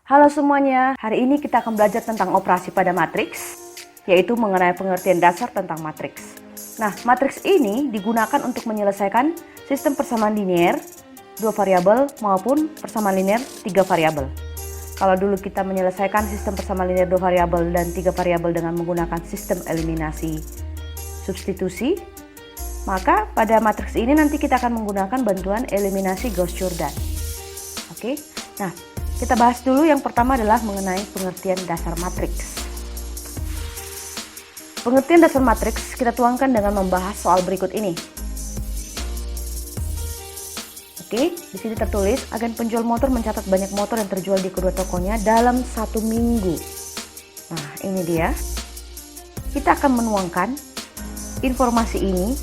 Halo semuanya, hari ini kita akan belajar tentang operasi pada matriks, yaitu mengenai pengertian dasar tentang matriks. Nah, matriks ini digunakan untuk menyelesaikan sistem persamaan linear 2 variabel maupun persamaan linear 3 variabel. Kalau dulu kita menyelesaikan sistem persamaan linear 2 variabel dan 3 variabel dengan menggunakan sistem eliminasi substitusi, maka pada matriks ini nanti kita akan menggunakan bantuan eliminasi Gauss-Jordan. Oke, nah kita bahas dulu yang pertama adalah mengenai pengertian dasar matriks. Pengertian dasar matriks kita tuangkan dengan membahas soal berikut ini. Oke, di sini tertulis agen penjual motor mencatat banyak motor yang terjual di kedua tokonya dalam 1 minggu. Nah, ini dia. Kita akan menuangkan informasi ini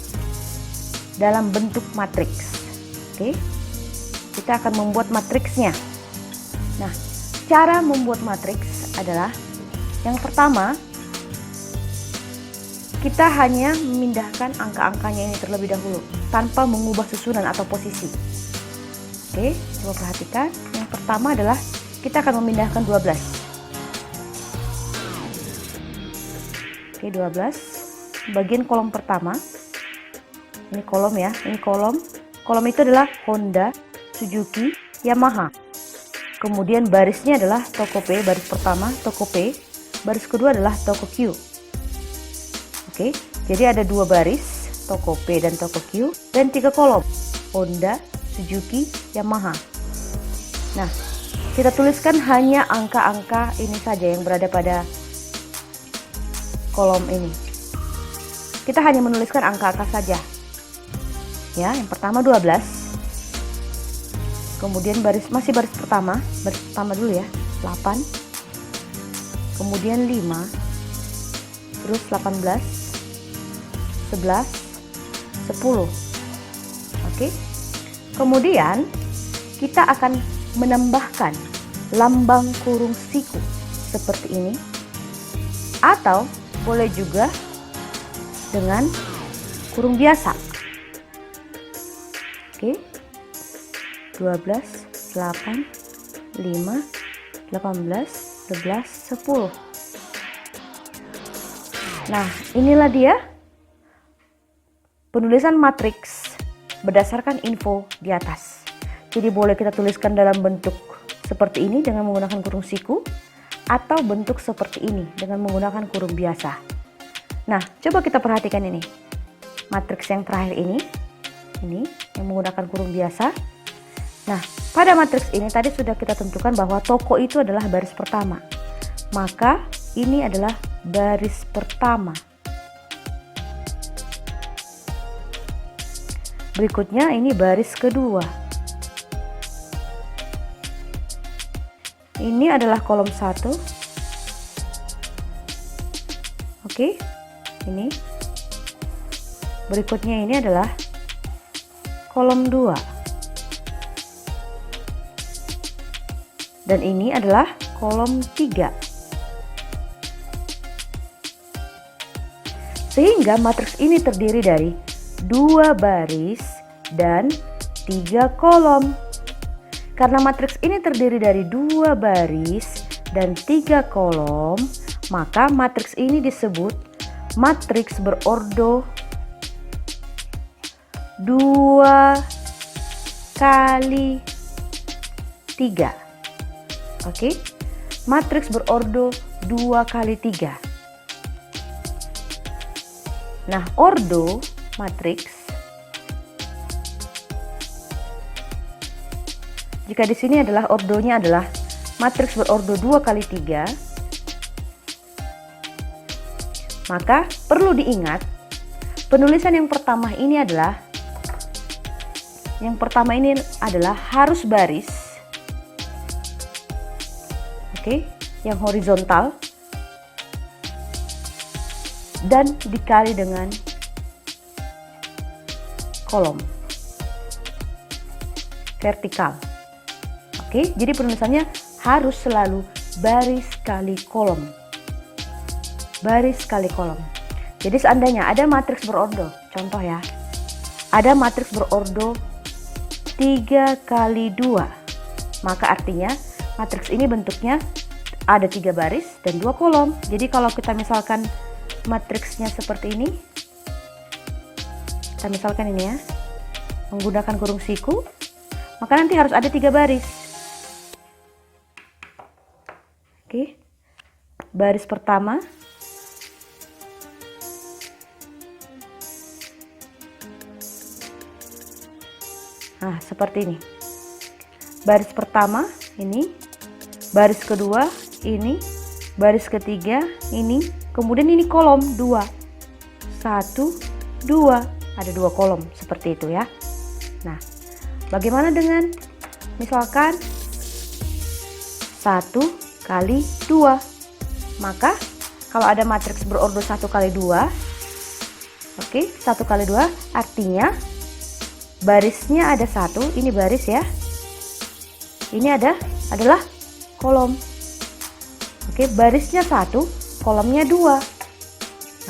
dalam bentuk matriks. Oke, kita akan membuat matriksnya. Nah, cara membuat matriks adalah yang pertama, kita hanya memindahkan angka-angkanya ini terlebih dahulu tanpa mengubah susunan atau posisi. Oke, coba perhatikan. Yang pertama adalah kita akan memindahkan 12. Oke, 12. Bagian kolom pertama. Ini kolom ya, ini kolom. Kolom itu adalah Honda, Suzuki, Yamaha. Kemudian barisnya adalah toko P, baris pertama toko P, baris kedua adalah toko Q. Oke, jadi ada 2 baris, toko P dan toko Q, dan 3 kolom, Honda, Suzuki, Yamaha. Nah, kita tuliskan hanya angka-angka ini saja yang berada pada kolom ini. Kita hanya menuliskan angka-angka saja. Ya, yang pertama 12. Kemudian masih baris pertama dulu ya, 8. Kemudian 5. Terus 18, 11, 10. Oke. Kemudian kita akan menambahkan lambang kurung siku seperti ini. Atau boleh juga dengan kurung biasa. Oke. 12, 8, 5, 18, 11, 10. Nah, inilah dia penulisan matriks berdasarkan info di atas. Jadi boleh kita tuliskan dalam bentuk seperti ini dengan menggunakan kurung siku, atau bentuk seperti ini dengan menggunakan kurung biasa. Nah, coba kita perhatikan ini. Matriks yang terakhir ini yang menggunakan kurung biasa. Nah, pada matriks ini tadi sudah kita tentukan bahwa toko itu adalah baris pertama. Maka ini adalah baris pertama. Berikutnya ini baris kedua. Ini adalah kolom 1. Oke, ini. Berikutnya ini adalah kolom 2. Dan ini adalah kolom 3. Sehingga matriks ini terdiri dari 2 baris dan 3 kolom. Karena matriks ini terdiri dari 2 baris dan 3 kolom, maka matriks ini disebut matriks berordo 2 kali 3. Oke, matriks berordo 2 kali 3. Nah, ordo matriks, jika di sini adalah ordonya adalah matriks berordo 2 kali 3, maka perlu diingat penulisan yang pertama ini adalah harus baris. Oke, yang horizontal dan dikali dengan kolom vertikal. Oke, jadi penulisannya harus selalu baris kali kolom. Baris kali kolom. Jadi seandainya ada matriks berordo, contoh ya, ada matriks berordo 3 kali 2, maka artinya matriks ini bentuknya ada 3 baris dan 2 kolom. Jadi kalau kita misalkan matriksnya seperti ini, kita misalkan ini ya, menggunakan kurung siku, maka nanti harus ada 3 baris. Oke, baris pertama, nah seperti ini. Baris pertama ini, baris kedua ini, baris ketiga ini, kemudian ini kolom 2, 1, 2, ada 2 kolom seperti itu ya. Nah, bagaimana dengan misalkan 1 kali 2, maka kalau ada matriks berordo 1 kali 2, oke, 1 kali 2 artinya barisnya ada 1, ini baris ya, ini adalah kolom. Oke, barisnya 1, kolomnya 2.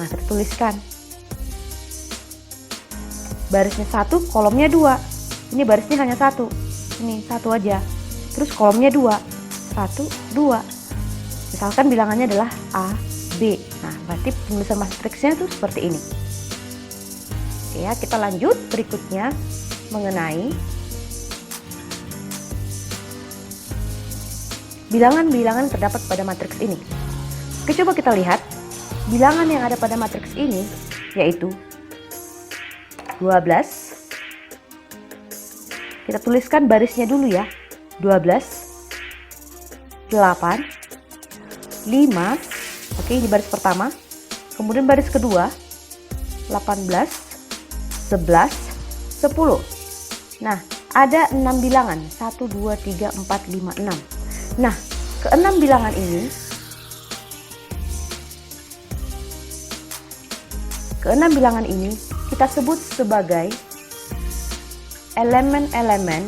Nah, kita tuliskan barisnya 1, kolomnya 2. Ini barisnya hanya 1, ini 1 aja, terus kolomnya 2, 1, 2. Misalkan bilangannya adalah A, B. Nah, berarti penulisan matriksnya itu seperti ini. Oke ya, kita lanjut berikutnya mengenai bilangan-bilangan terdapat pada matriks ini. Oke, coba kita lihat bilangan yang ada pada matriks ini, yaitu 12. Kita tuliskan barisnya dulu ya. 12, 8, 5. Oke, ini baris pertama. Kemudian baris kedua, 18, 11, 10. Nah, ada 6 bilangan. 1, 2, 3, 4, 5, 6. Nah, ke-6 bilangan ini, kita sebut sebagai elemen-elemen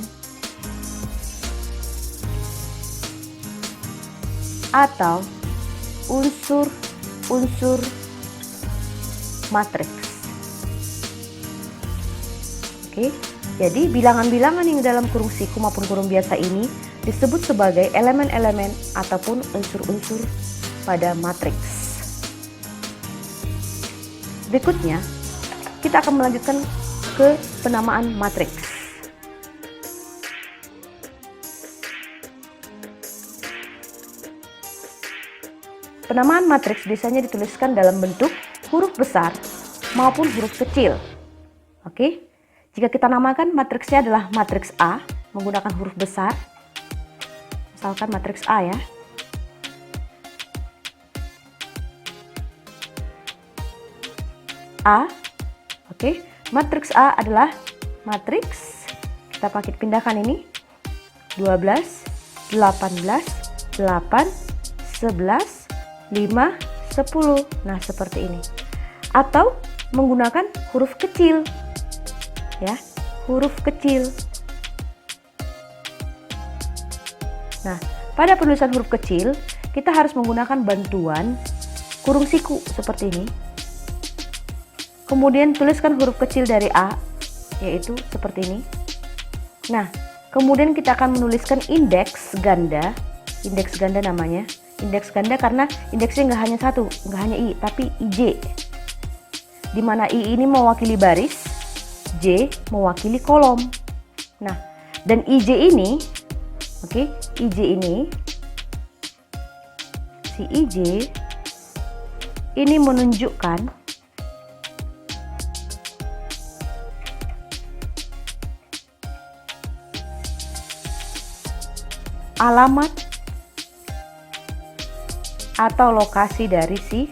atau unsur-unsur matriks. Oke, jadi bilangan-bilangan yang dalam kurung siku maupun kurung biasa ini disebut sebagai elemen-elemen ataupun unsur-unsur pada matriks. Berikutnya, kita akan melanjutkan ke penamaan matriks. Penamaan matriks biasanya dituliskan dalam bentuk huruf besar maupun huruf kecil. Oke, jika kita namakan matriksnya adalah matriks A menggunakan huruf besar, misalkan matriks A ya. A, oke, matriks A adalah matriks, kita pakai pindahkan ini, 12, 18, 8, 11, 5, 10. Nah, seperti ini. Atau menggunakan huruf kecil. Ya, huruf kecil. Nah, pada penulisan huruf kecil, kita harus menggunakan bantuan kurung siku seperti ini. Kemudian tuliskan huruf kecil dari A, yaitu seperti ini. Nah, kemudian kita akan menuliskan indeks ganda namanya. Indeks ganda karena indeksnya nggak hanya 1, nggak hanya I, tapi IJ. Di mana I ini mewakili baris, J mewakili kolom. Nah, dan IJ ini, oke, IJ ini, si IJ ini menunjukkan alamat atau lokasi dari si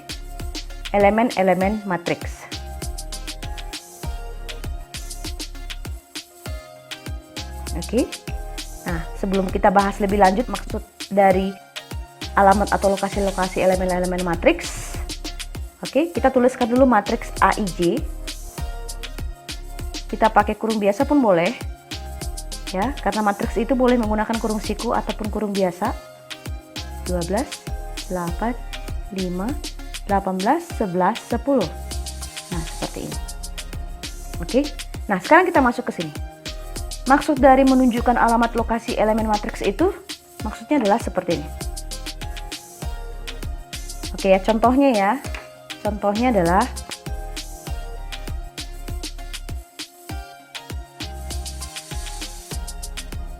elemen-elemen matriks. Oke. Nah, sebelum kita bahas lebih lanjut maksud dari alamat atau lokasi-lokasi elemen-elemen matriks, oke, kita tuliskan dulu matriks AIJ. Kita pakai kurung biasa pun boleh. Ya, karena matriks itu boleh menggunakan kurung siku ataupun kurung biasa. 12, 8, 5, 18, 11, 10. Nah, seperti ini. Oke. Nah, sekarang kita masuk ke sini. Maksud dari menunjukkan alamat lokasi elemen matriks itu maksudnya adalah seperti ini. Oke ya, contohnya ya. Contohnya adalah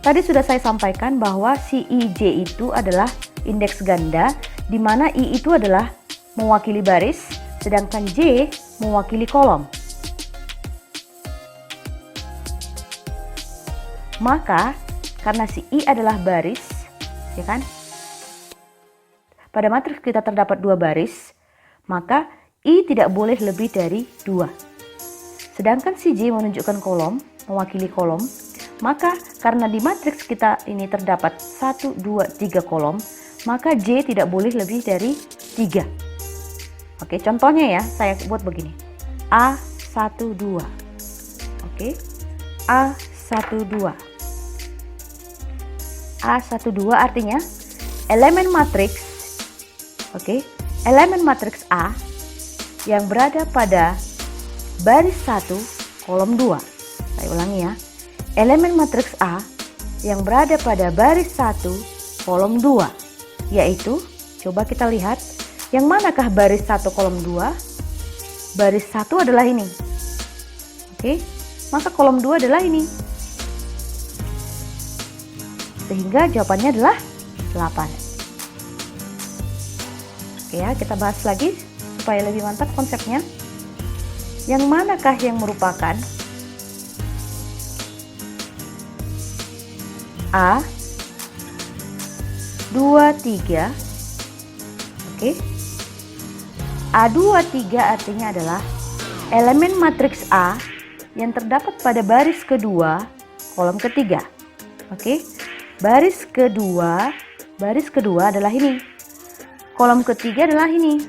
tadi sudah saya sampaikan bahwa si IJ itu adalah indeks ganda, di mana I itu adalah mewakili baris, sedangkan J mewakili kolom. Maka karena si I adalah baris, ya kan? Pada matriks kita terdapat 2 baris, maka I tidak boleh lebih dari 2. Sedangkan si J menunjukkan kolom, mewakili kolom, maka karena di matriks kita ini terdapat 1, 2, 3 kolom, maka J tidak boleh lebih dari 3. Oke, contohnya ya, saya buat begini. A12. Oke. A12. A12 artinya elemen matriks, oke, elemen matriks A yang berada pada baris 1 kolom 2. Saya ulangi ya. Elemen matriks A yang berada pada baris 1 kolom 2, yaitu, coba kita lihat, yang manakah baris 1 kolom 2? Baris 1 adalah ini. Oke, maka kolom 2 adalah ini. Sehingga jawabannya adalah 8. Oke ya, kita bahas lagi supaya lebih mantap konsepnya. Yang manakah yang merupakan A23? Oke. A23 artinya adalah elemen matriks A yang terdapat pada baris kedua, kolom ketiga. Oke. Baris kedua adalah ini. Kolom ketiga adalah ini.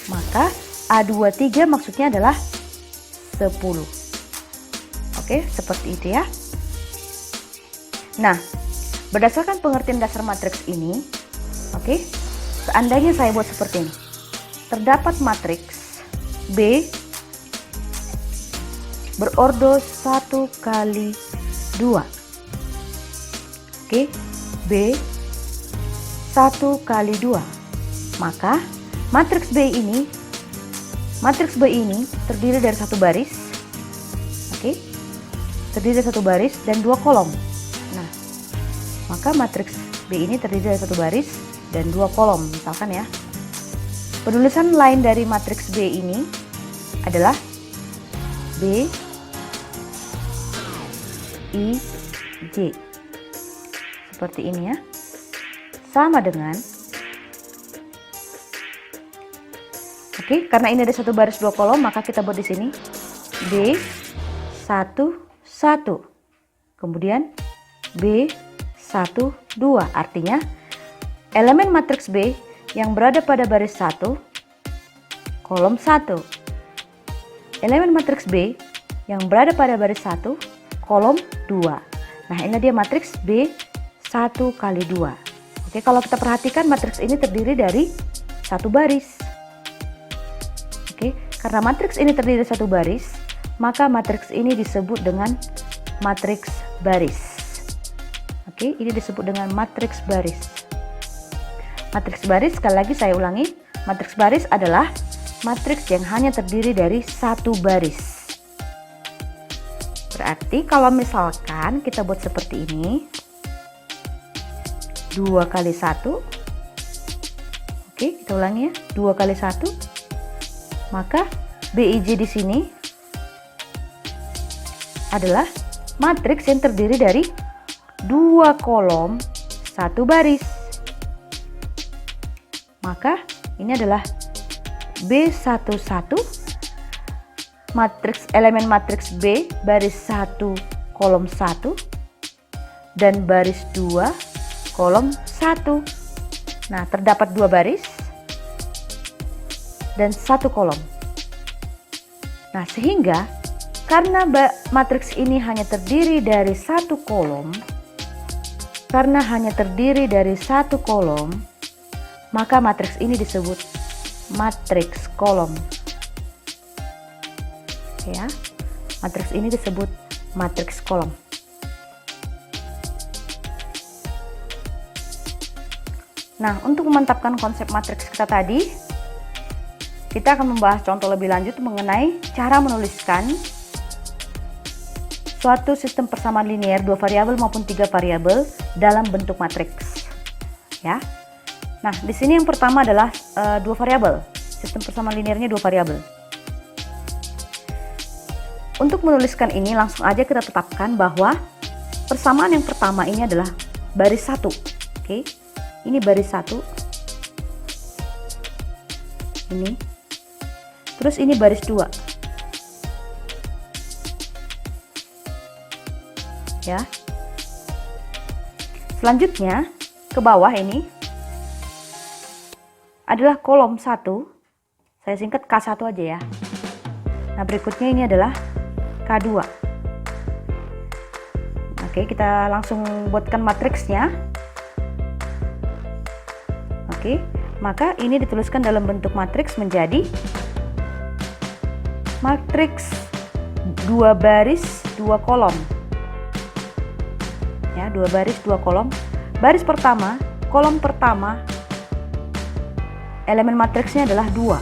Maka A23 maksudnya adalah 10. Oke, seperti itu ya. Nah, berdasarkan pengertian dasar matriks ini, oke, seandainya saya buat seperti ini. Terdapat matriks B berordo 1 kali 2. Oke, B 1 kali 2. Maka matriks B ini terdiri dari 1 baris. Oke. Terdiri dari 1 baris dan 2 kolom. Nah, maka matriks B ini terdiri dari 1 baris dan 2 kolom, misalkan ya. Penulisan lain dari matriks B ini adalah B I J. Seperti ini ya. Sama dengan, oke, karena ini ada 1 baris 2 kolom, maka kita buat di sini B 1 1. Kemudian B 1 2. Artinya elemen matriks B yang berada pada baris 1 kolom 1. Elemen matriks B yang berada pada baris 1 kolom 2. Nah, ini dia matriks B 1 kali 2. Oke, kalau kita perhatikan matriks ini terdiri dari 1 baris. Oke, karena matriks ini terdiri dari 1 baris, maka matriks ini disebut dengan matriks baris. Oke, ini disebut dengan matriks baris. Matriks baris, sekali lagi saya ulangi, matriks baris adalah matriks yang hanya terdiri dari 1 baris. Berarti kalau misalkan kita buat seperti ini, 2 kali 1, oke, kita ulangi ya, 2 kali 1, maka BIJ di sini adalah matriks yang terdiri dari 2 kolom, 1 baris. Maka ini adalah B11, matriks elemen matriks B baris 1 kolom 1 dan baris 2 kolom 1. Nah, terdapat 2 baris dan 1 kolom. Nah, sehingga karena matriks ini hanya terdiri dari 1 kolom, maka matriks ini disebut matriks kolom. Ya, matriks ini disebut matriks kolom. Nah, untuk memantapkan konsep matriks kita tadi, kita akan membahas contoh lebih lanjut mengenai cara menuliskan suatu sistem persamaan linear 2 variabel maupun 3 variabel dalam bentuk matriks. Ya. Nah, di sini yang pertama adalah 2 variabel. Sistem persamaan linearnya 2 variabel. Untuk menuliskan ini langsung aja kita tetapkan bahwa persamaan yang pertama ini adalah baris 1. Oke. Ini baris 1. Ini. Terus ini baris 2. Ya. Selanjutnya ke bawah ini adalah kolom 1. Saya singkat K1 aja ya. Nah, berikutnya ini adalah K2. Oke, kita langsung buatkan matriksnya. Oke, maka ini dituliskan dalam bentuk matriks menjadi matriks 2 baris 2 kolom. Ya, 2 baris 2 kolom. Baris pertama, kolom pertama, elemen matriksnya adalah 2.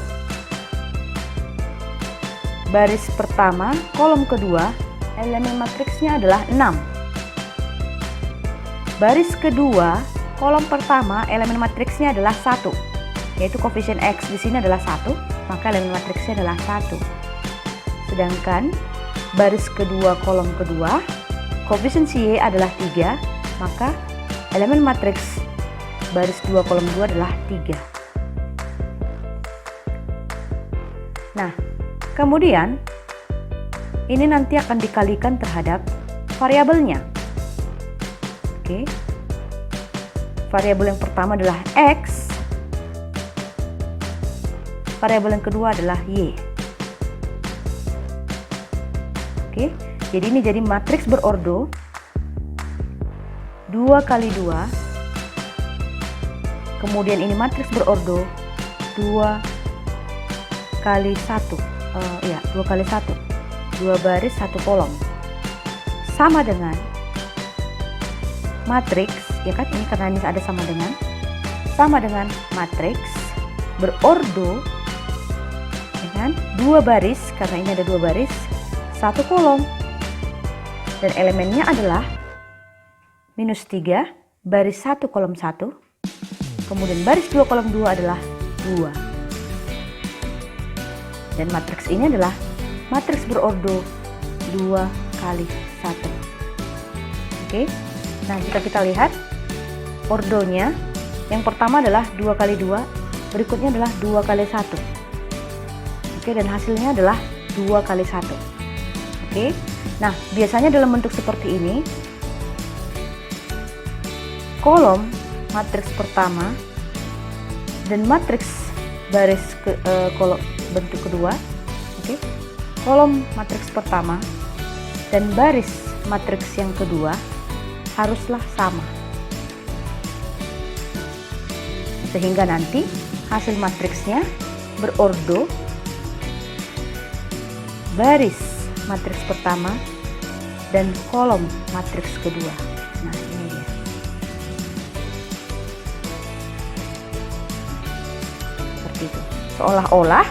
Baris pertama, kolom kedua, elemen matriksnya adalah 6. Baris kedua, kolom pertama, elemen matriksnya adalah 1. Yaitu koefisien X di sini adalah 1, maka elemen matriksnya adalah 1. Sedangkan baris kedua, kolom kedua, koefisien Y adalah 3, maka elemen matriks baris 2 kolom 2 adalah 3. Nah, kemudian ini nanti akan dikalikan terhadap variabelnya. Oke. Variabel yang pertama adalah X. Variabel yang kedua adalah Y. Oke. Jadi ini jadi matriks berordo 2 kali 2. Kemudian ini matriks berordo 2 kali 1. 2 kali 1. 2 baris 1 kolom. Sama dengan matriks, ya kan? Ini karena ini ada sama dengan matriks berordo dengan 2 baris, karena ini ada 2 baris 1 kolom. Dan elemennya adalah -3, baris 1 kolom 1, kemudian baris 2 kolom 2 adalah 2. Dan matriks ini adalah matriks berordo 2 kali 1. Oke. Nah, jika kita lihat ordonya, yang pertama adalah 2 kali 2, berikutnya adalah 2 kali 1. Oke, dan hasilnya adalah 2 kali 1. Oke. Nah, biasanya dalam bentuk seperti ini, kolom matriks pertama dan matriks baris kolom bentuk kedua, oke, kolom matriks pertama dan baris matriks yang kedua haruslah sama, sehingga nanti hasil matriksnya berordo baris matriks pertama dan kolom matriks kedua. Nah, ini dia. Seperti itu. Seolah-olah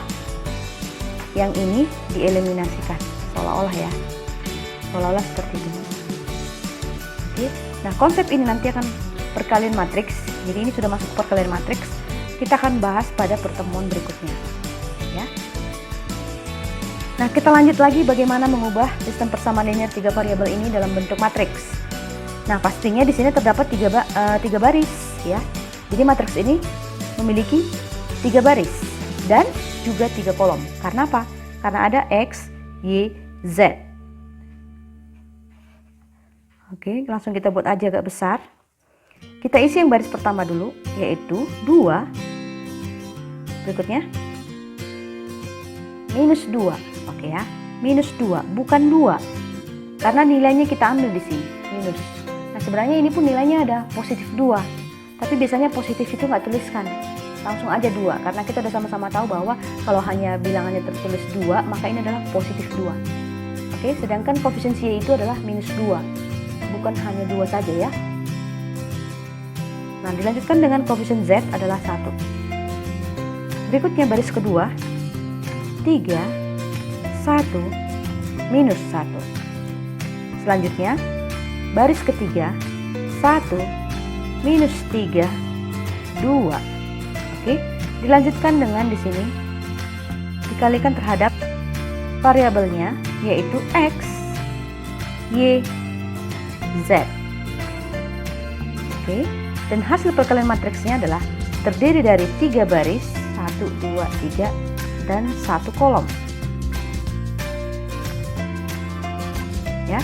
yang ini dieliminasikan. Seolah-olah ya. Seolah-olah seperti itu. Oke. Nah, konsep ini nanti akan perkalian matriks. Jadi ini sudah masuk perkalian matriks. Kita akan bahas pada pertemuan berikutnya. Ya. Nah, kita lanjut lagi bagaimana mengubah sistem persamaan linear 3 variabel ini dalam bentuk matriks. Nah, pastinya di sini terdapat 3 baris ya. Jadi matriks ini memiliki 3 baris dan juga 3 kolom. Karena apa? Karena ada X, Y, Z. Oke, langsung kita buat aja agak besar. Kita isi yang baris pertama dulu, yaitu 2. Berikutnya -2. Oke ya, -2, bukan 2. Karena nilainya kita ambil di sini, minus. Nah, sebenarnya ini pun nilainya ada positif 2. Tapi biasanya positif itu nggak tuliskan. Langsung aja 2, karena kita udah sama-sama tahu bahwa kalau hanya bilangannya tertulis 2, maka ini adalah positif 2. Oke, sedangkan koefisien Y itu adalah -2. Bukan hanya 2 saja ya. Nah, dilanjutkan dengan koefisien Z adalah 1. Berikutnya baris kedua, 3, 1, minus 1. Selanjutnya, baris ketiga, 1, minus 3, 2. Oke, dilanjutkan dengan di sini dikalikan terhadap variabelnya, yaitu X, Y, Z. Oke, dan hasil perkalian matriksnya adalah terdiri dari 3 baris, 1, 2, 3, dan 1 kolom. Ya,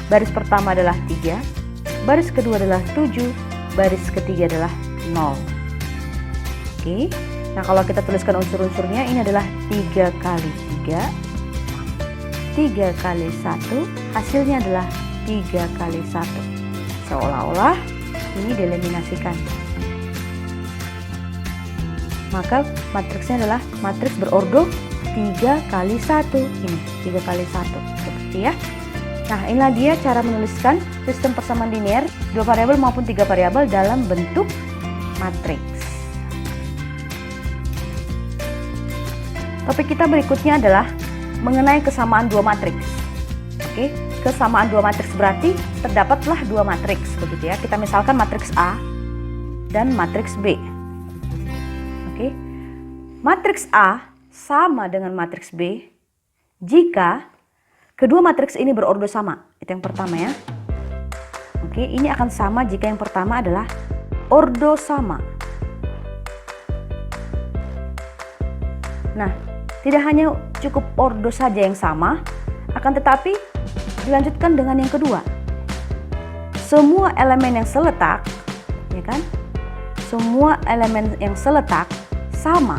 baris pertama adalah 3, baris kedua adalah 7, baris ketiga adalah 0. Oke, nah kalau kita tuliskan unsur-unsurnya, ini adalah 3 kali 3, 3 kali 1, hasilnya adalah 3 kali 1. Seolah-olah ini dieliminasikan. Maka matriksnya adalah matriks berordo 3 kali 1. Ini 3 kali 1, seperti ya. Nah, inilah dia cara menuliskan sistem persamaan linear 2 variabel maupun 3 variabel dalam bentuk matriks. Topik kita berikutnya adalah mengenai kesamaan 2 matriks. Oke, kesamaan 2 matriks berarti terdapatlah 2 matriks, begitu ya. Kita misalkan matriks A dan matriks B. Oke, matriks A sama dengan matriks B jika kedua matriks ini berordo sama. Itu yang pertama ya. Oke, ini akan sama jika yang pertama adalah ordo sama. Nah, tidak hanya cukup ordo saja yang sama, akan tetapi dilanjutkan dengan yang kedua. Semua elemen yang seletak, ya kan? Semua elemen yang seletak sama.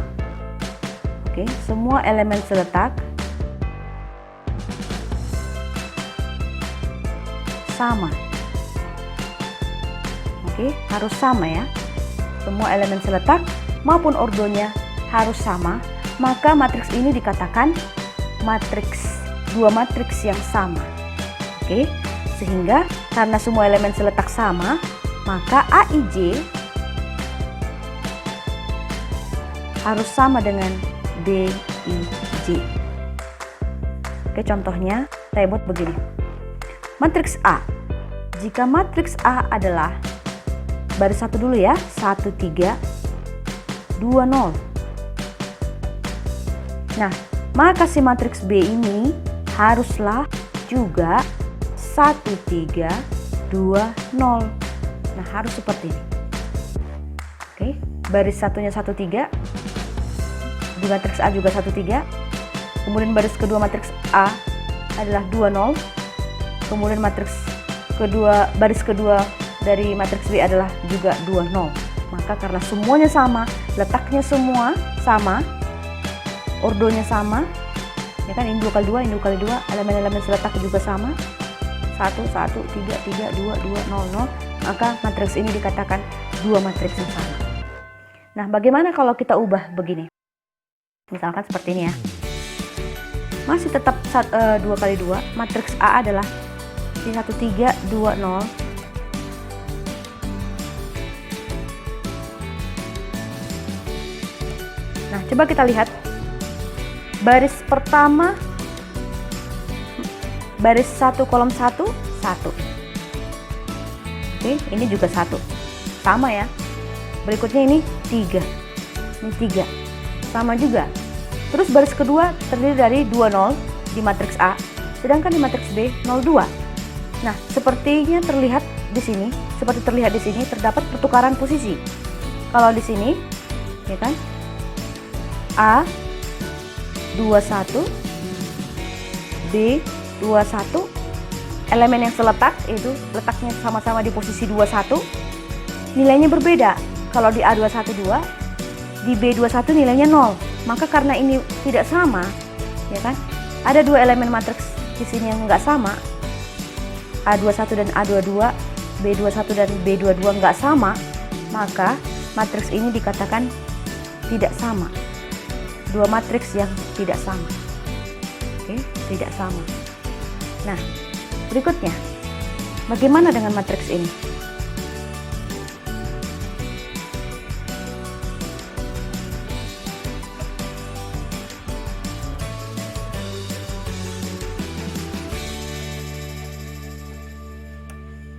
Oke, semua elemen seletak sama. Oke, harus sama ya. Semua elemen seletak maupun ordonya harus sama. Maka matriks ini dikatakan matriks, 2 matriks yang sama. Oke, sehingga karena semua elemen seletak sama, maka AIJ harus sama dengan BIJ. Oke, contohnya saya buat begini. Matriks A. Jika matriks A adalah baris 1 dulu ya, 1, 3, 2, 0. Nah, maka si matriks B ini haruslah juga 1, 3, 2, 0. Nah, harus seperti ini. Oke, baris satunya 1, 3. Di matriks A juga 1, 3. Kemudian baris kedua matriks A adalah 2, 0. Kemudian matriks kedua, baris kedua dari matriks B adalah juga 2, 0. Maka karena semuanya sama, letaknya semua sama, ordonya sama, ya kan, ini 2 kali 2, ini 2 kali 2, elemen-elemen seletak juga sama, 1, 1, 3, 3, 2, 2, 0, 0, maka matriks ini dikatakan 2 matriks yang sama. Nah, bagaimana kalau kita ubah begini? Misalkan seperti ini ya. Masih tetap 2 kali 2, matriks A adalah 1, 3, 2, 0. Nah, coba kita lihat. Baris pertama, baris 1 kolom 1, 1. Oke, ini juga 1. Sama ya. Berikutnya ini 3. Ini 3. Sama juga. Terus baris kedua terdiri dari 2, 0 di matriks A, sedangkan di matriks B 0, 2. Nah, sepertinya terlihat di sini, terdapat pertukaran posisi. Kalau di sini, ya kan, A 21, B 21, elemen yang seletak itu letaknya sama-sama di posisi 21, nilainya berbeda. Kalau di A21 2, di B21 nilainya 0. Maka karena ini tidak sama, ya kan, ada 2 elemen matriks di sini yang nggak sama, A21 dan A22, B21 dan B22 nggak sama, maka matriks ini dikatakan tidak sama. 2 matriks yang tidak sama. Oke, tidak sama. Nah, berikutnya, bagaimana dengan matriks ini?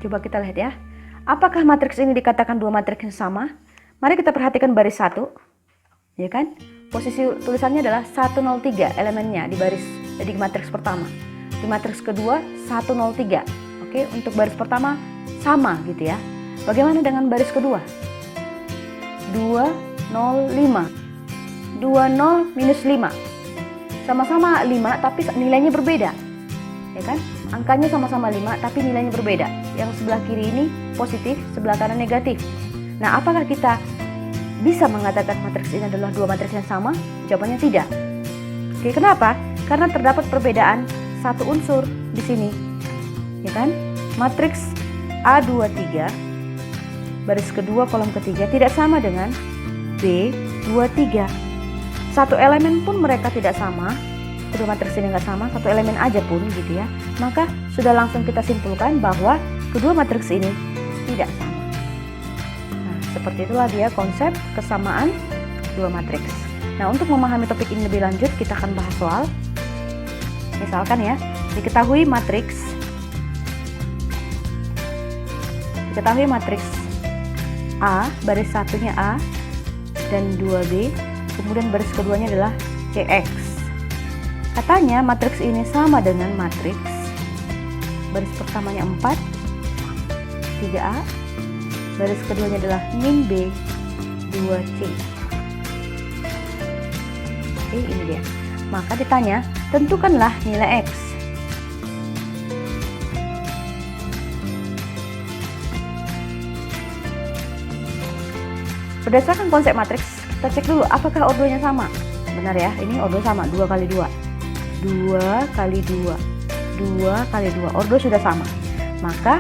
Coba kita lihat ya. Apakah matriks ini dikatakan dua matriks yang sama? Mari kita perhatikan baris 1. Ya kan? Posisi tulisannya adalah 103 elemennya di matriks pertama. Di matriks kedua 103. Oke, untuk baris pertama sama gitu ya. Bagaimana dengan baris kedua? 205. 20 minus 5. Sama-sama 5 tapi nilainya berbeda. Ya kan? Angkanya sama-sama 5 tapi nilainya berbeda. Yang sebelah kiri ini positif, sebelah kanan negatif. Nah, apakah kita bisa mengatakan matriks ini adalah dua matriks yang sama? Jawabannya tidak. Oke, kenapa? Karena terdapat perbedaan satu unsur di sini. Ya kan? Matriks A23 baris kedua kolom ketiga tidak sama dengan B23. Satu elemen pun mereka tidak sama. Kedua matriks ini nggak sama, satu elemen aja pun gitu ya. Maka sudah langsung kita simpulkan bahwa kedua matriks ini tidak sama. Nah, seperti itulah dia konsep kesamaan dua matriks. Nah, untuk memahami topik ini lebih lanjut, kita akan bahas soal misalkan ya, diketahui matriks A, baris satunya A dan 2B, kemudian baris keduanya adalah CX. Katanya matriks ini sama dengan matriks baris pertamanya 4, 3A, baris keduanya adalah min B, 2C. Oke, ini dia. Maka ditanya, tentukanlah nilai X. Berdasarkan konsep matriks, kita cek dulu apakah ordonya sama. Benar ya, ini ordo sama, 2 kali 2. 2 kali 2. 2 kali 2, ordo sudah sama. Maka,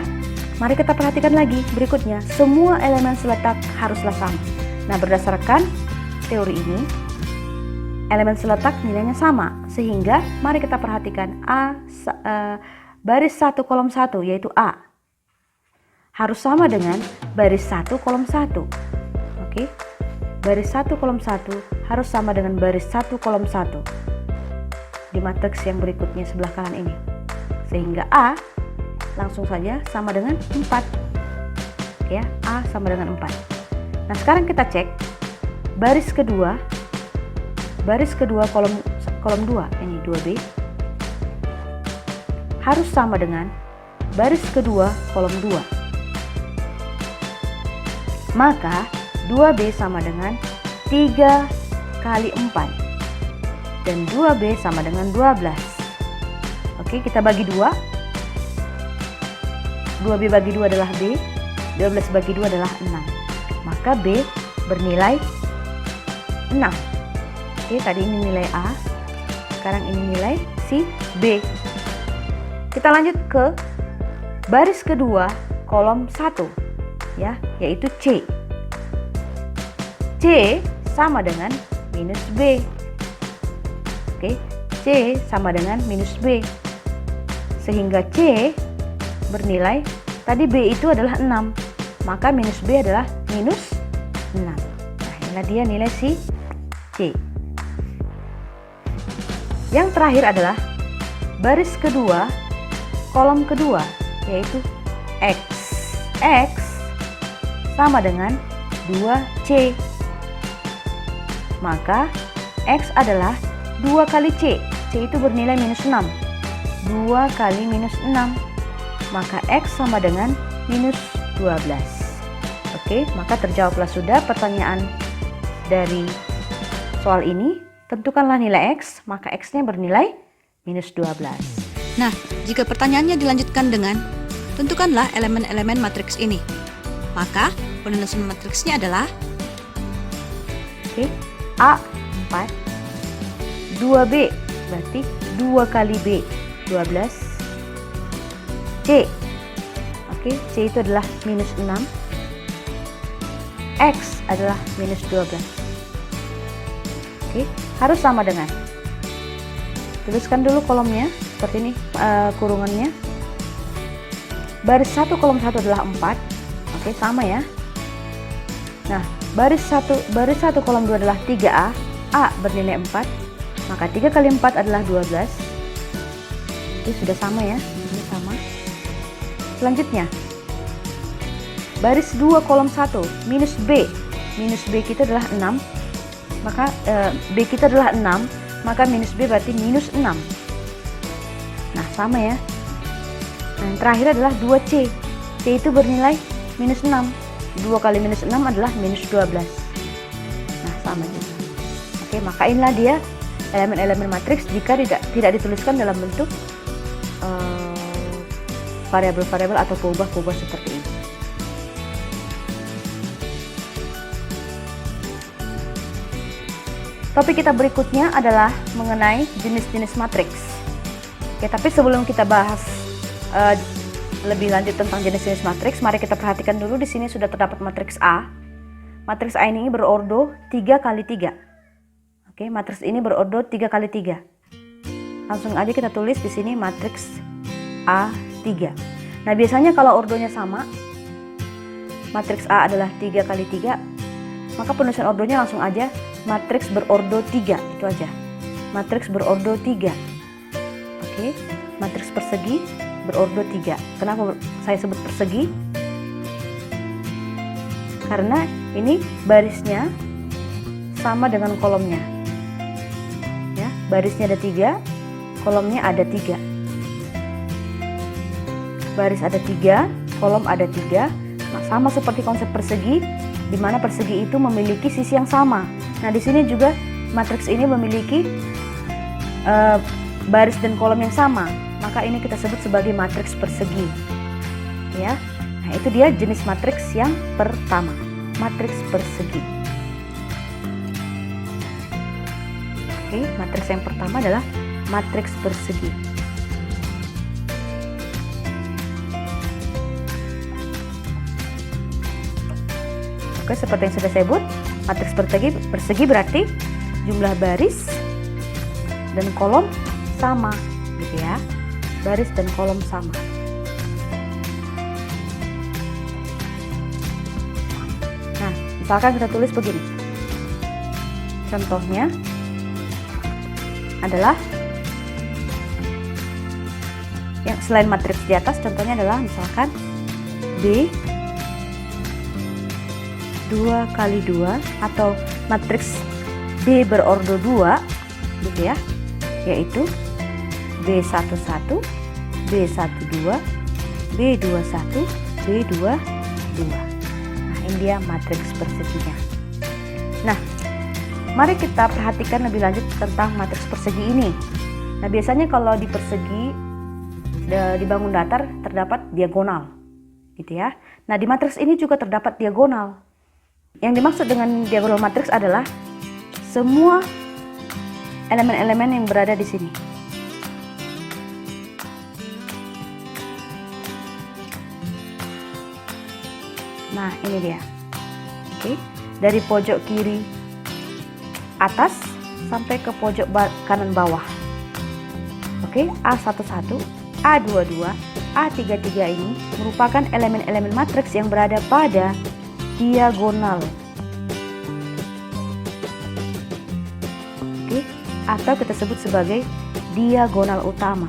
mari kita perhatikan lagi berikutnya. Semua elemen seletak haruslah sama. Nah, berdasarkan teori ini, elemen seletak nilainya sama. Sehingga, mari kita perhatikan baris 1 kolom 1, yaitu A. Harus sama dengan baris 1 kolom 1. Oke, baris 1 kolom 1 harus sama dengan baris 1 kolom 1 di matriks yang berikutnya sebelah kanan ini. Sehingga A langsung saja sama dengan 4. Ya, A sama dengan 4. Nah, sekarang kita cek baris kedua kolom 2, ini 2B, harus sama dengan baris kedua kolom 2. Maka 2B sama dengan 3 kali 4 dan 2B sama dengan 12. Oke, kita bagi 2. 2B bagi 2 adalah B, 12 bagi 2 adalah 6. Maka B bernilai 6. Oke, tadi ini nilai A, sekarang ini nilai si B. Kita lanjut ke baris kedua kolom 1 ya, yaitu C. C sama dengan minus B. Oke, C sama dengan minus B. Sehingga C bernilai, tadi B itu adalah 6, maka minus B adalah minus 6. Nah, inilah dia nilai si C. Yang terakhir adalah baris kedua kolom kedua, yaitu X. X sama dengan 2C. Maka X adalah 2 kali C. C itu bernilai minus 6. 2 kali minus 6. Maka X sama dengan minus 12. Oke, maka terjawablah sudah pertanyaan dari soal ini. Tentukanlah nilai X, maka X-nya bernilai minus 12. Nah, jika pertanyaannya dilanjutkan dengan tentukanlah elemen-elemen matriks ini, maka penulisan matriksnya adalah A 4, 2B berarti 2 kali B 12, C. Oke, C itu adalah minus 6, X adalah minus 12. Oke, harus sama dengan, tuliskan dulu kolomnya seperti ini, kurungannya. Baris 1 kolom 1 adalah 4. Oke, sama ya. Nah, baris 1 kolom 2 adalah 3A. A bernilai 4, maka 3 kali 4 adalah 12. Ini sudah sama ya, ini sama. Selanjutnya, baris 2 kolom 1 minus B. Minus B kita adalah 6. Maka B kita adalah 6, maka minus B berarti minus 6. Nah, sama ya. Nah, yang terakhir adalah 2C. C itu bernilai minus 6. 2 kali minus 6 adalah minus 12. Nah, sama juga. Oke, maka inilah dia elemen-elemen matriks jika tidak dituliskan dalam bentuk variabel-variabel atau peubah-peubah seperti ini. Topik kita berikutnya adalah mengenai jenis-jenis matriks. Oke, tapi sebelum kita bahas lebih lanjut tentang jenis-jenis matriks, mari kita perhatikan dulu di sini sudah terdapat matriks A. Matriks A ini berordo 3 kali 3. Oke, matriks ini berordo 3 kali 3. Langsung aja kita tulis di sini matriks A3. Nah, biasanya kalau ordonya sama, matriks A adalah 3 kali 3, maka penulisan ordonya langsung aja matriks berordo 3, itu aja. Matriks berordo 3. Oke, matriks persegi berordo 3. Kenapa saya sebut persegi? Karena ini barisnya sama dengan kolomnya. Ya, barisnya ada 3, kolomnya ada 3. Baris ada 3, kolom ada 3. Nah, sama seperti konsep persegi, di mana persegi itu memiliki sisi yang sama. Nah, di sini juga matriks ini memiliki baris dan kolom yang sama. Maka ini kita sebut sebagai matriks persegi. Ya. Nah, itu dia jenis matriks yang pertama, matriks persegi. Oke, matriks yang pertama adalah matriks persegi. Oke, seperti yang sudah saya sebut, matriks persegi berarti jumlah baris dan kolom sama, gitu ya. Baris dan kolom sama. Nah, misalkan kita tulis begini. Contohnya adalah yang selain matriks di atas, contohnya adalah misalkan B 2 kali 2 atau matriks B berordo 2, gitu ya, yaitu B11, B12, B21, B22. Nah, ini dia matriks perseginya. Nah, mari kita perhatikan lebih lanjut tentang matriks persegi ini. Nah, biasanya kalau di persegi dibangun datar terdapat diagonal, gitu ya. Nah, di matriks ini juga terdapat diagonal. Yang dimaksud dengan diagonal matriks adalah semua elemen-elemen yang berada di sini. Nah, ini dia. Oke, dari pojok kiri atas sampai ke pojok kanan bawah. Oke, A11, A22, A33 ini merupakan elemen-elemen matriks yang berada pada diagonal. Oke, atau kita sebut sebagai diagonal utama.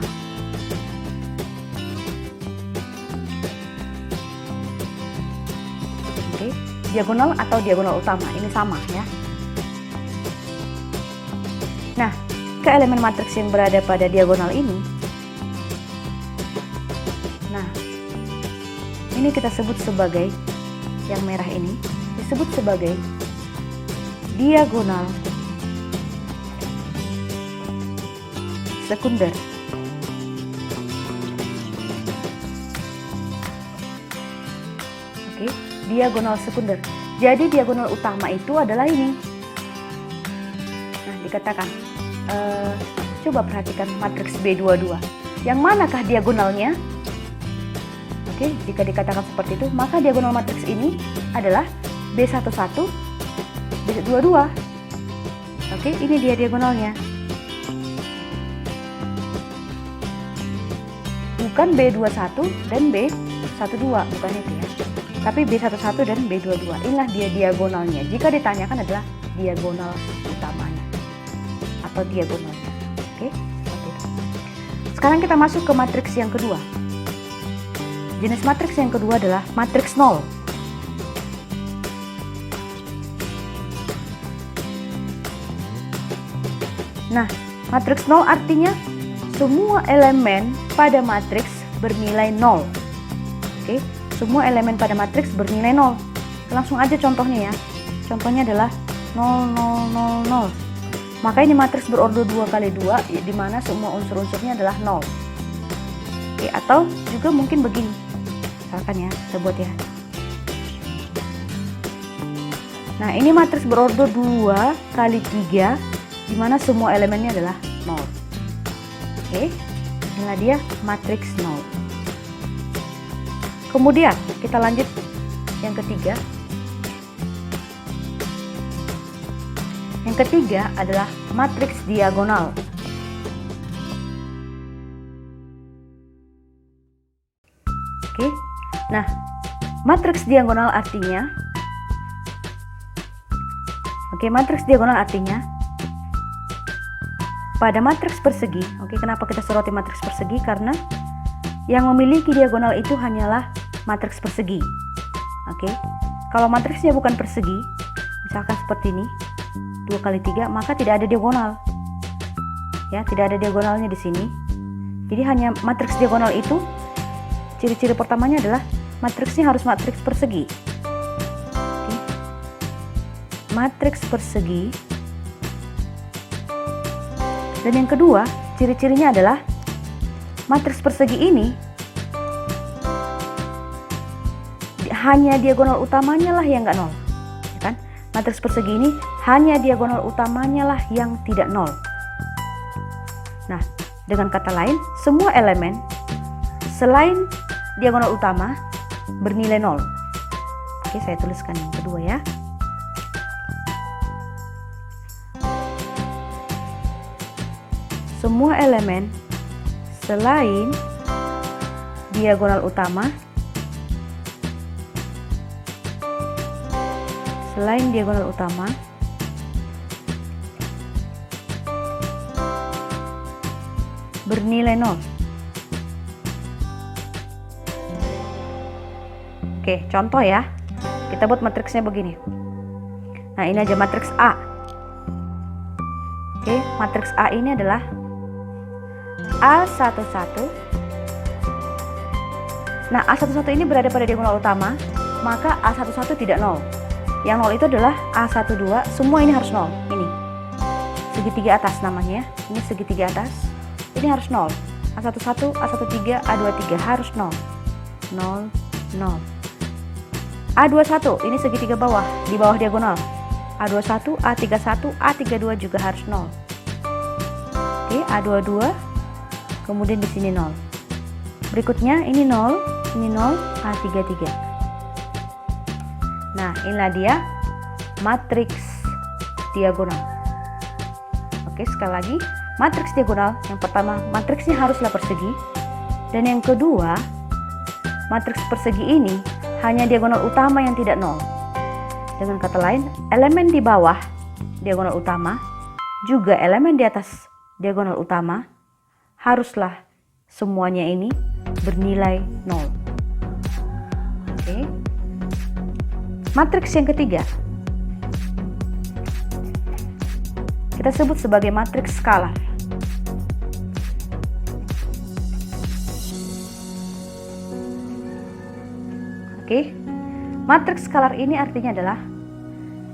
Oke, diagonal atau diagonal utama ini sama ya. Nah, ke elemen matriks yang berada pada diagonal ini, nah, ini kita sebut sebagai yang merah ini disebut sebagai diagonal sekunder. Oke, diagonal sekunder. Jadi diagonal utama itu adalah ini. Nah, dikatakan coba perhatikan matriks B22. Yang manakah diagonalnya? Oke, jika dikatakan seperti itu, maka diagonal matriks ini adalah B11, B22. Oke, ini dia diagonalnya. Bukan B21 dan B12, bukan itu ya. Tapi B11 dan B22. Inilah dia diagonalnya. Jika ditanyakan adalah diagonal utamanya atau diagonalnya. Oke, seperti itu. Sekarang kita masuk ke matriks yang kedua. Jenis matriks yang kedua adalah matriks 0. Nah, matriks nol artinya semua elemen pada matriks bernilai 0. Oke, semua elemen pada matriks bernilai 0. Langsung aja contohnya ya. Contohnya adalah 0, 0, 0, 0. Maka ini matriks berordo 2 kali 2, di mana semua unsur-unsurnya adalah 0. Oke, atau juga mungkin begini. Misalkan ya, kita buat ya. Nah, ini matriks berordo 2 kali 3, di mana semua elemennya adalah 0. Oke, inilah dia matriks 0. Kemudian kita lanjut yang ketiga. Yang ketiga adalah matriks diagonal. Oke, nah matriks diagonal artinya, matriks diagonal artinya pada matriks persegi. Oke, kenapa kita soroti matriks persegi? Karena yang memiliki diagonal itu hanyalah matriks persegi. Oke, kalau matriksnya bukan persegi, misalkan seperti ini, 2 kali 3, maka tidak ada diagonal. Ya, tidak ada diagonalnya di sini. Jadi hanya matriks diagonal itu, ciri-ciri pertamanya adalah matriksnya harus matriks persegi. Oke. Matriks persegi. Dan yang kedua, ciri-cirinya adalah matriks persegi ini hanya diagonal utamanya lah yang nggak 0. Ya kan? Matriks persegi ini hanya diagonal utamanya lah yang tidak 0. Nah, dengan kata lain, semua elemen selain diagonal utama bernilai 0. Oke, saya tuliskan yang kedua ya. Semua elemen selain diagonal utama bernilai 0. Oke, contoh ya. Kita buat matriksnya begini. Nah, ini aja matriks A. Oke, matriks A ini adalah A11. Nah, A11 ini berada pada diagonal utama, maka A11 tidak 0. Yang 0 itu adalah A12, semua ini harus 0. Ini segitiga atas namanya, ini segitiga atas, ini harus 0. A11, A13, A23 harus 0. 0, 0. A21, ini segitiga bawah, di bawah diagonal. A21, A31, A32 juga harus 0. Oke, A22, kemudian di sini 0. Berikutnya ini 0, A33. Nah, inilah dia matriks diagonal. Oke, sekali lagi, matriks diagonal yang pertama, matriksnya haruslah persegi. Dan yang kedua, matriks persegi ini hanya diagonal utama yang tidak 0. Dengan kata lain, elemen di bawah diagonal utama, juga elemen di atas diagonal utama, haruslah semuanya ini bernilai 0. Oke. Matriks yang ketiga kita sebut sebagai matriks skalar. Oke. Matriks skalar ini artinya adalah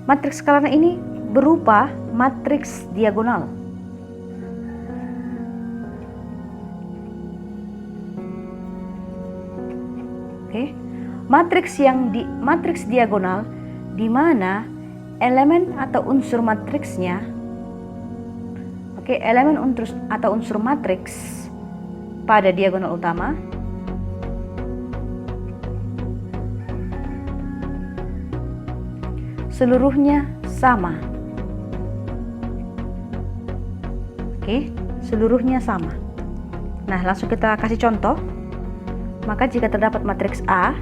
matriks skalar ini berupa matriks diagonal. Oke. Matriks diagonal di mana elemen atau unsur matriksnya, elemen atau unsur matriks pada diagonal utama seluruhnya sama. Seluruhnya sama. Nah, langsung kita kasih contoh. Maka jika terdapat matriks A,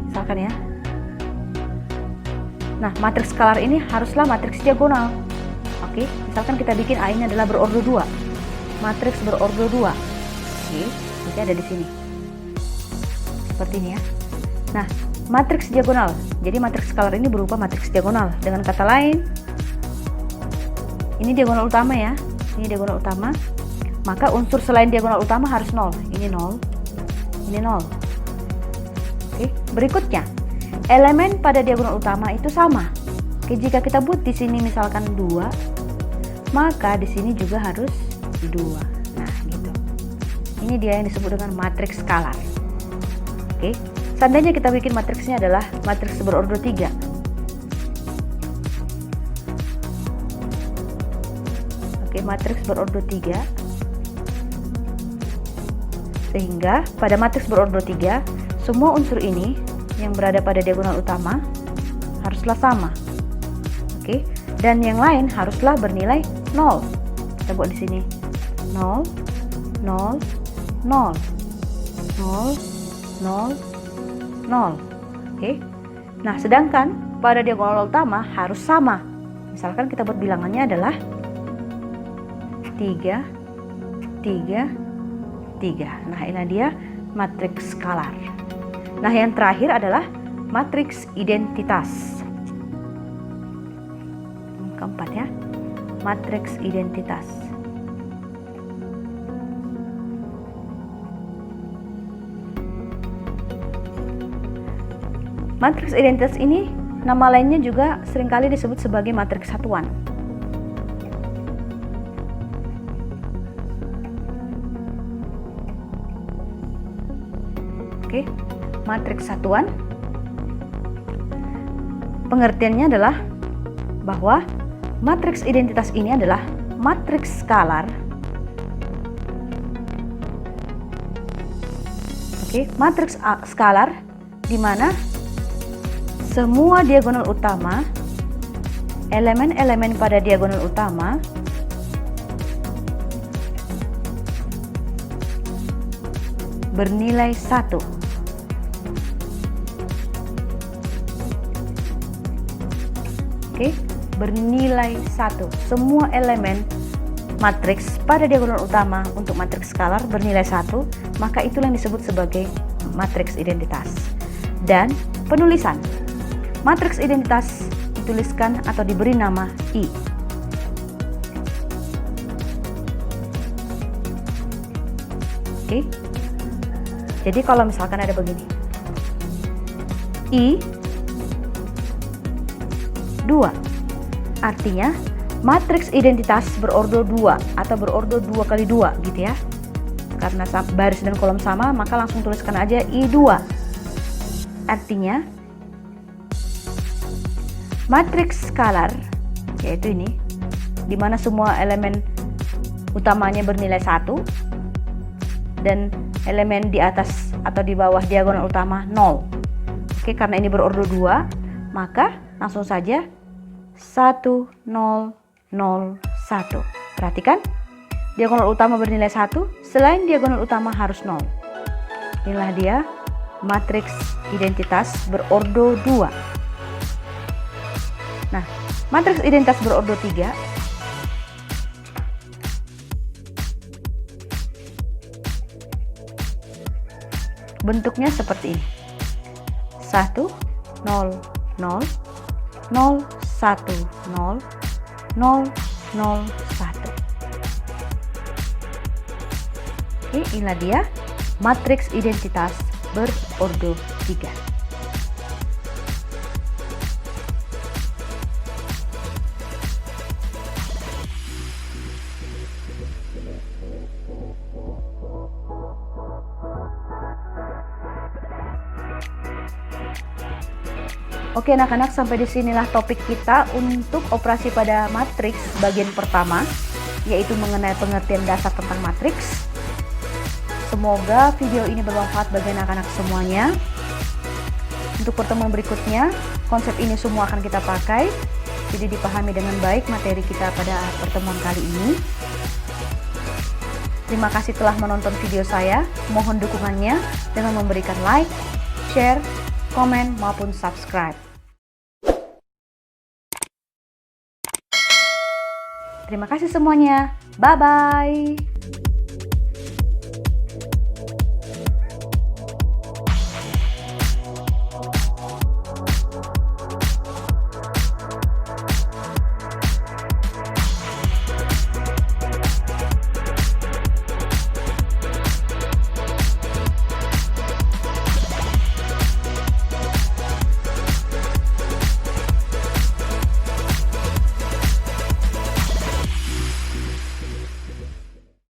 misalkan ya. Nah, matriks skalar ini haruslah matriks diagonal. Oke, misalkan kita bikin A ini adalah berordo 2. Matriks berordo 2. Oke, jadi ada di sini. Seperti ini ya. Nah, matriks diagonal. Jadi matriks skalar ini berupa matriks diagonal. Dengan kata lain, ini diagonal utama ya, ini diagonal utama, maka unsur selain diagonal utama harus 0. Ini 0, ini 0. Oke, berikutnya elemen pada diagonal utama itu sama. Oke, jika kita buat di sini misalkan 2, maka di sini juga harus 2. Nah, gitu. Ini dia yang disebut dengan matriks skalar. Oke, seandainya kita bikin matriksnya adalah matriks berordo 3. Oke, matriks berordo 3. Sehingga pada matriks berordo 3, semua unsur ini yang berada pada diagonal utama haruslah sama. Oke, dan yang lain haruslah bernilai 0. Kita buat di sini 0, 0, 0, 0, 0, 0. Oke. Nah, sedangkan pada diagonal utama harus sama. Misalkan kita buat bilangannya adalah 3, 3, 3. Nah, ini dia matriks skalar. Nah, yang terakhir adalah matriks identitas. Keempat ya, matriks identitas. Matriks identitas ini nama lainnya juga seringkali disebut sebagai matriks satuan. Oke, matriks satuan pengertiannya adalah bahwa matriks identitas ini adalah matriks skalar. Oke, matriks skalar di mana semua diagonal utama, elemen-elemen pada diagonal utama bernilai 1. Oke, bernilai 1. Semua elemen matriks pada diagonal utama untuk matriks skalar bernilai 1, maka itulah yang disebut sebagai matriks identitas. Dan penulisan matriks identitas dituliskan atau diberi nama I. Oke. Jadi kalau misalkan ada begini, I 2, artinya matriks identitas berordo 2 atau berordo 2 kali 2 gitu ya. Karena baris dan kolom sama, maka langsung tuliskan aja I2. Artinya matriks skalar, yaitu ini, di mana semua elemen utamanya bernilai 1 dan elemen di atas atau di bawah diagonal utama 0. Oke, karena ini berordo 2, maka langsung saja 1, 0, 0, 1. Perhatikan, diagonal utama bernilai 1, selain diagonal utama harus 0. Inilah dia matriks identitas berordo 2. Nah, matriks identitas berordo 3 bentuknya seperti ini. 1, 0, 0, 0, 1, 0, 0, 0, 1. Oke, inilah dia matriks identitas berordo 3. Oke anak-anak, sampai disinilah topik kita untuk operasi pada matriks bagian pertama, yaitu mengenai pengertian dasar tentang matriks. Semoga video ini bermanfaat bagi anak-anak semuanya. Untuk pertemuan berikutnya, konsep ini semua akan kita pakai, jadi dipahami dengan baik materi kita pada pertemuan kali ini. Terima kasih telah menonton video saya. Mohon dukungannya dengan memberikan like, share, komen, maupun subscribe. Terima kasih semuanya. Bye-bye.